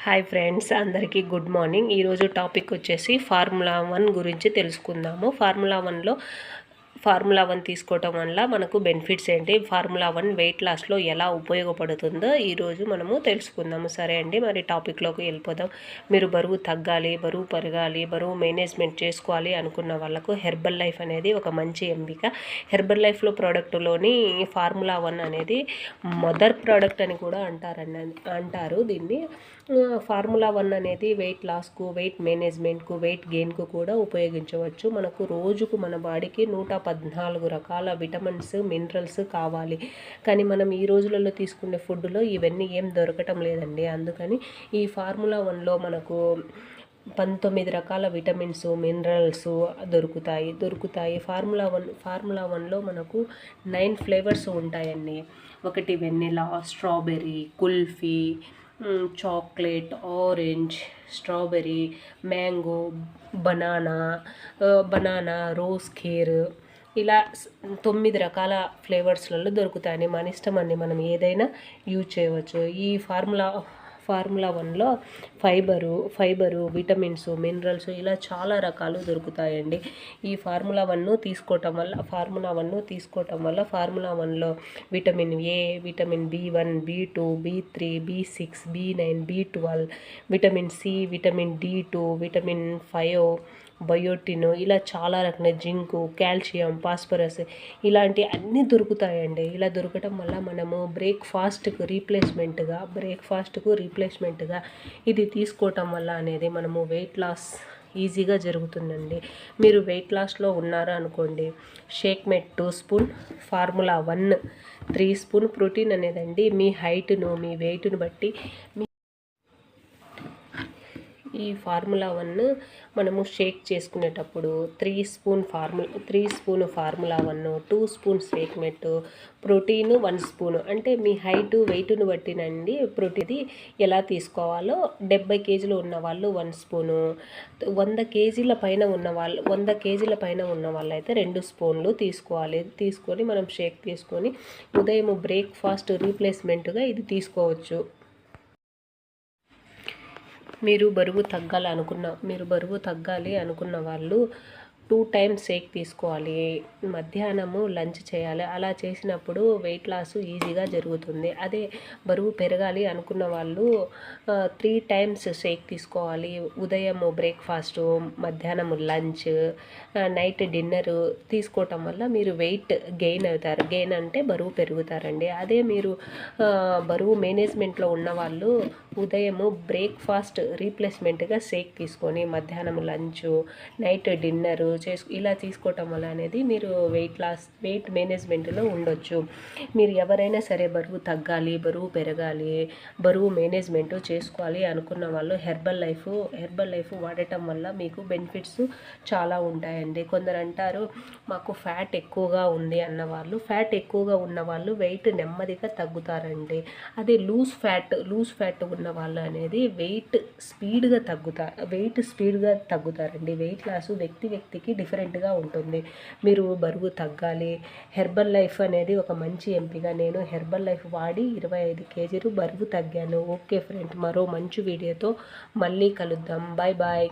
Hi friends, అందరికీ good morning. ఈరోజు topic వచ్చేసి ఫార్ములా 1 గురించి తెలుసుకుందాము. ఫార్ములా 1 తీసుకోవటం వల్ల మనకు బెనిఫిట్స్ ఏంటి, ఫార్ములా 1 వెయిట్ లాస్లో ఎలా ఉపయోగపడుతుందో ఈరోజు మనము తెలుసుకుందాము. సరే అండి, మరి టాపిక్లోకి వెళ్ళిపోదాం. మీరు బరువు తగ్గాలి, బరువు పెరగాలి, బరువు మేనేజ్మెంట్ చేసుకోవాలి అనుకున్న వాళ్ళకు హెర్బల్ లైఫ్ అనేది ఒక మంచి ఎంపిక. హెర్బల్ లైఫ్లో ప్రోడక్ట్లోని ఫార్ములా 1 అనేది మదర్ ప్రోడక్ట్ అని కూడా అంటారు దీన్ని. ఫార్ములా 1 అనేది వెయిట్ లాస్కు, వెయిట్ మేనేజ్మెంట్కు, వెయిట్ గెయిన్కు కూడా ఉపయోగించవచ్చు. మనకు రోజుకు మన బాడీకి 114 రకాల విటమిన్స్, మినరల్స్ కావాలి. కానీ మనం ఈ రోజులలో తీసుకునే ఫుడ్లో ఇవన్నీ ఏం దొరకటం లేదండి. అందుకని ఈ ఫార్ములా 1లో మనకు 19 రకాల విటమిన్స్, మినరల్స్ దొరుకుతాయి. ఫార్ములా 1లో మనకు 9 ఫ్లేవర్స్ ఉంటాయండి. ఒకటి vanilla, strawberry, kulfi, chocolate, orange, strawberry, mango, banana, rose kheer, ఇలా 9 రకాల ఫ్లేవర్స్లలో దొరుకుతాయని మన ఇష్టం అండి. మనం ఏదైనా యూజ్ చేయవచ్చు. ఈ ఫార్ములా 1లో ఫైబరు, విటమిన్స్, మినరల్స్ ఇలా చాలా రకాలు దొరుకుతాయండి. ఈ ఫార్ములా 1 తీసుకోవటం వల్ల ఫార్ములా 1లో vitamin A, vitamin B1, B2, B3, B6, B9, B12, vitamin C, vitamin D2, vitamin 5, biotin, ఇలా చాలా రకాల జింకు, కాల్షియం, ఫాస్ఫరస్ ఇలాంటి అన్నీ దొరుకుతాయండి. ఇలా దొరకటం వల్ల మనము బ్రేక్ఫాస్ట్కు రీప్లేస్మెంట్గా ఇది తీసుకోవటం వల్ల అనేది మనము వెయిట్ లాస్ ఈజీగా జరుగుతుందండి. మీరు వెయిట్ లాస్లో ఉన్నారా అనుకోండి, shake mate 2 spoon, formula 1 3 spoon, protein అనేదండి మీ హైట్ను, మీ వెయిట్ను బట్టి ఈ ఫార్ములా 1 మనము షేక్ చేసుకునేటప్పుడు 3 spoon formula 1, 2 spoon shake mate, protein 1 spoon. అంటే మీ హైట్, వెయిట్ను బట్టినండి ప్రోటీన్ ఎలా తీసుకోవాలో. 70 కేజీలు ఉన్న వాళ్ళు 1 స్పూను, 100 కేజీల పైన ఉన్న వాళ్ళు అయితే 2 స్పూన్లు తీసుకొని మనం షేక్ తీసుకొని ఉదయం బ్రేక్ఫాస్ట్ రీప్లేస్మెంట్గా ఇది తీసుకోవచ్చు. మీరు బరువు తగ్గాలి అనుకున్న వాళ్ళు 2 టైమ్స్ షేక్ తీసుకోవాలి. మధ్యాహ్నము లంచ్ చేయాలి. అలా చేసినప్పుడు వెయిట్ లాస్ ఈజీగా జరుగుతుంది. అదే బరువు పెరగాలి అనుకున్న వాళ్ళు 3 టైమ్స్ షేక్ తీసుకోవాలి. ఉదయం బ్రేక్ఫాస్ట్, మధ్యాహ్నం లంచ్, నైట్ డిన్నర్ తీసుకోవటం వల్ల మీరు వెయిట్ గెయిన్ అవుతారు. గెయిన్ అంటే బరువు పెరుగుతారండి. అదే మీరు బరువు మేనేజ్మెంట్లో ఉన్నవాళ్ళు ఉదయము బ్రేక్ఫాస్ట్ రీప్లేస్మెంట్గా షేక్ తీసుకొని మధ్యాహ్నం లంచ్, నైట్ డిన్నర్ ఇలా తీసుకోవటం వల్ల అనేది మీరు వెయిట్ మేనేజ్మెంట్లో ఉండొచ్చు. మీరు ఎవరైనా సరే బరువు తగ్గాలి, బరువు పెరగాలి, బరువు మేనేజ్మెంట్ చేసుకోవాలి అనుకున్న వాళ్ళు హెర్బల్ లైఫ్ వాడటం వల్ల మీకు బెనిఫిట్స్ చాలా ఉంటాయండి. కొందరు అంటారు మాకు ఫ్యాట్ ఎక్కువగా ఉంది అన్నవాళ్ళు, ఫ్యాట్ ఎక్కువగా ఉన్న వాళ్ళు వెయిట్ నెమ్మదిగా తగ్గుతారండి. అదే లూజ్ ఫ్యాట్ ఉన్న వాళ్ళు అనేది వెయిట్ స్పీడ్గా తగ్గుతారండి. వెయిట్ లాస్ వ్యక్తికి డిఫరెంట్గా ఉంటుంది. మీరు బరువు తగ్గాలి, హెర్బల్ లైఫ్ అనేది ఒక మంచి ఎంపిక. నేను హెర్బల్ లైఫ్ వాడి 25 కేజీలు బరువు తగ్గాను. ఓకే ఫ్రెండ్, మరో మంచి వీడియోతో మళ్ళీ కలుద్దాం. బాయ్.